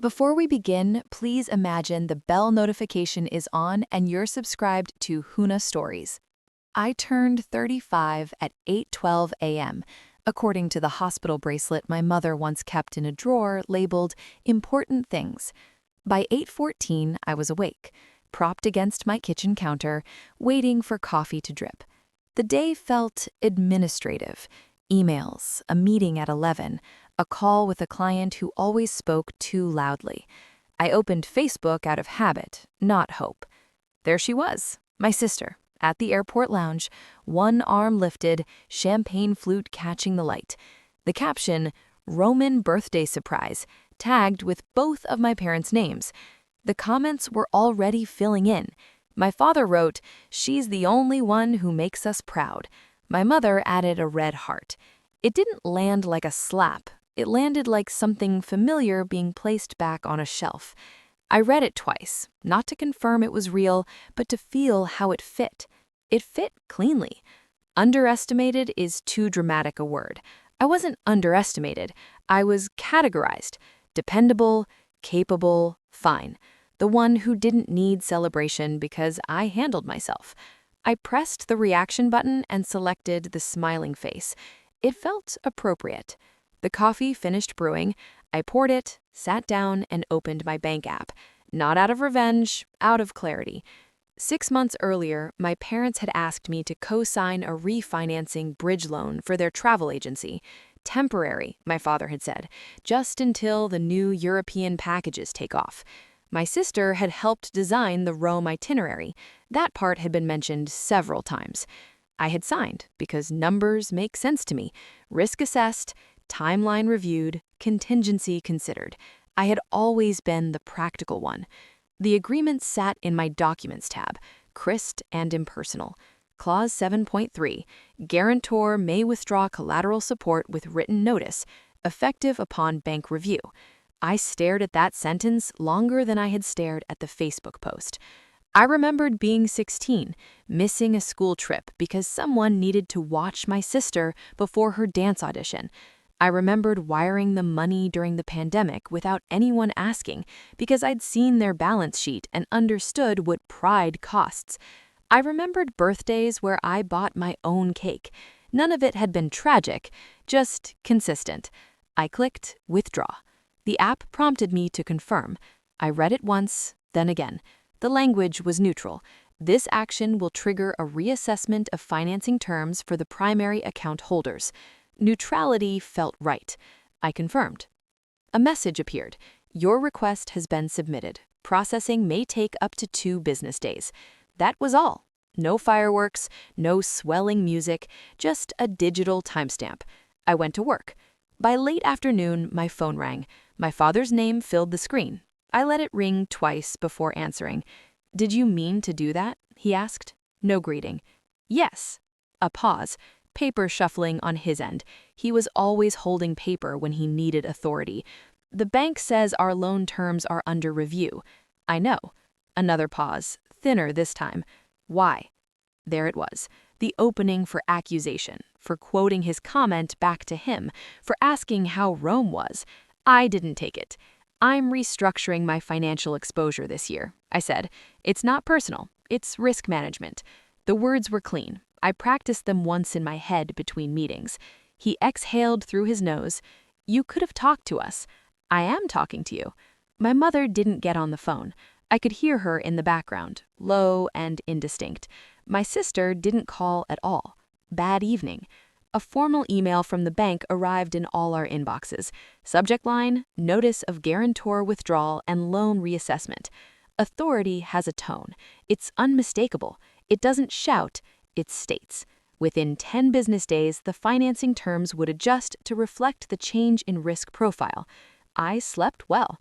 Before we begin, please imagine the bell notification is on and you're subscribed to Huna Stories. I turned 35 at 8:12 a.m., according to the hospital bracelet my mother once kept in a drawer labeled Important Things. By 8:14, I was awake, propped against my kitchen counter, waiting for coffee to drip. The day felt administrative. Emails, a meeting at 11, a call with a client who always spoke too loudly. I opened Facebook out of habit, not hope. There she was, my sister, at the airport lounge, one arm lifted, champagne flute catching the light. The caption, Roman birthday surprise, tagged with both of my parents' names. The comments were already filling in. My father wrote, "She's the only one who makes us proud." My mother added a red heart. It didn't land like a slap. It landed like something familiar being placed back on a shelf. I read it twice, not to confirm it was real, but to feel how it fit. It fit cleanly. Underestimated is too dramatic a word. I wasn't underestimated. I was categorized. Dependable, capable, fine. The one who didn't need celebration because I handled myself. I pressed the reaction button and selected the smiling face. It felt appropriate. The coffee finished brewing. I poured it, sat down, and opened my bank app. Not out of revenge, out of clarity. 6 months earlier, my parents had asked me to co-sign a refinancing bridge loan for their travel agency. Temporary, my father had said, just until the new European packages take off. My sister had helped design the Rome itinerary. That part had been mentioned several times. I had signed because numbers make sense to me. Risk assessed, timeline reviewed, contingency considered. I had always been the practical one. The agreement sat in my Documents tab, crisp and impersonal. Clause 7.3, guarantor may withdraw collateral support with written notice, effective upon bank review. I stared at that sentence longer than I had stared at the Facebook post. I remembered being 16, missing a school trip because someone needed to watch my sister before her dance audition. I remembered wiring them money during the pandemic without anyone asking because I'd seen their balance sheet and understood what pride costs. I remembered birthdays where I bought my own cake. None of it had been tragic, just consistent. I clicked Withdraw. The app prompted me to confirm. I read it once, then again. The language was neutral. This action will trigger a reassessment of financing terms for the primary account holders. Neutrality felt right. I confirmed. A message appeared. Your request has been submitted. Processing may take up to 2 business days. That was all. No fireworks, no swelling music, just a digital timestamp. I went to work. By late afternoon, my phone rang. My father's name filled the screen. I let it ring twice before answering. "Did you mean to do that?" he asked. No greeting. "Yes." A pause. Paper shuffling on his end. He was always holding paper when he needed authority. "The bank says our loan terms are under review." "I know." Another pause, thinner this time. "Why?" There it was. The opening for accusation, for quoting his comment back to him, for asking how Rome was. I didn't take it. "I'm restructuring my financial exposure this year," I said. "It's not personal. It's risk management." The words were clean. I practiced them once in my head between meetings. He exhaled through his nose. "You could have talked to us." "I am talking to you." My mother didn't get on the phone. I could hear her in the background, low and indistinct. My sister didn't call at all. Bad evening. A formal email from the bank arrived in all our inboxes. Subject line, notice of guarantor withdrawal and loan reassessment. Authority has a tone. It's unmistakable. It doesn't shout, it states. Within 10 business days, the financing terms would adjust to reflect the change in risk profile. I slept well.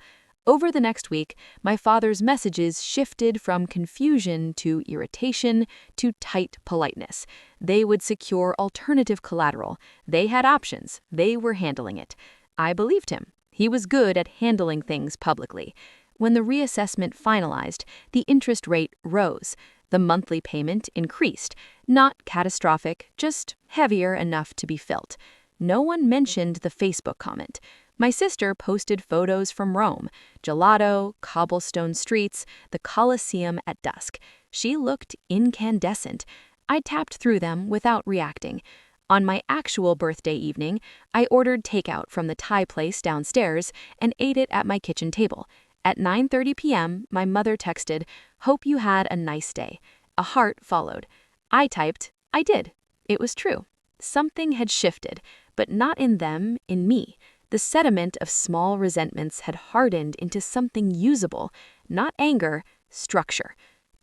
Over the next week, my father's messages shifted from confusion to irritation to tight politeness. They would secure alternative collateral. They had options. They were handling it. I believed him. He was good at handling things publicly. When the reassessment finalized, the interest rate rose. The monthly payment increased. Not catastrophic, just heavier enough to be felt. No one mentioned the Facebook comment. My sister posted photos from Rome, gelato, cobblestone streets, the Colosseum at dusk. She looked incandescent. I tapped through them without reacting. On my actual birthday evening, I ordered takeout from the Thai place downstairs and ate it at my kitchen table. At 9:30 p.m., my mother texted, "Hope you had a nice day." A heart followed. I typed, "I did." It was true. Something had shifted, but not in them, in me. The sediment of small resentments had hardened into something usable, not anger, structure.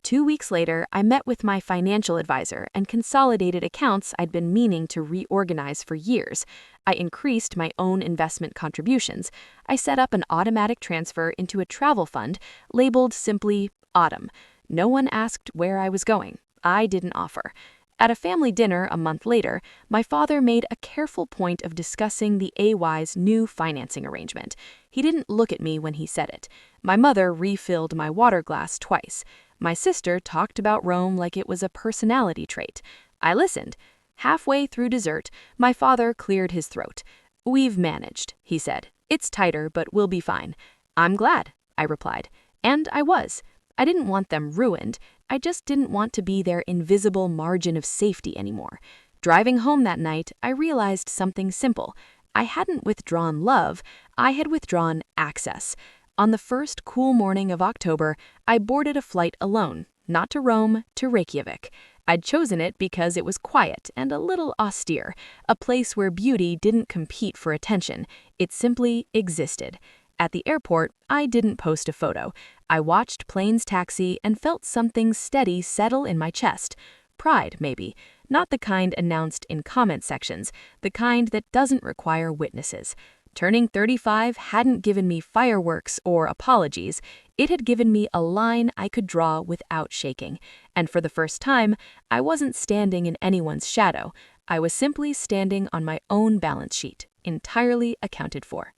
2 weeks later, I met with my financial advisor and consolidated accounts I'd been meaning to reorganize for years. I increased my own investment contributions. I set up an automatic transfer into a travel fund labeled simply Autumn. No one asked where I was going. I didn't offer. At a family dinner a month later, my father made a careful point of discussing the AY's new financing arrangement. He didn't look at me when he said it. My mother refilled my water glass twice. My sister talked about Rome like it was a personality trait. I listened. Halfway through dessert, my father cleared his throat. "We've managed," he said. "It's tighter, but we'll be fine." "I'm glad," I replied. And I was. I didn't want them ruined. I just didn't want to be their invisible margin of safety anymore. Driving home that night, I realized something simple. I hadn't withdrawn love, I had withdrawn access. On the first cool morning of October, I boarded a flight alone, not to Rome, to Reykjavik. I'd chosen it because it was quiet and a little austere, a place where beauty didn't compete for attention, it simply existed. At the airport, I didn't post a photo. I watched planes taxi and felt something steady settle in my chest. Pride, maybe. Not the kind announced in comment sections, the kind that doesn't require witnesses. Turning 35 hadn't given me fireworks or apologies. It had given me a line I could draw without shaking. And for the first time, I wasn't standing in anyone's shadow. I was simply standing on my own balance sheet, entirely accounted for.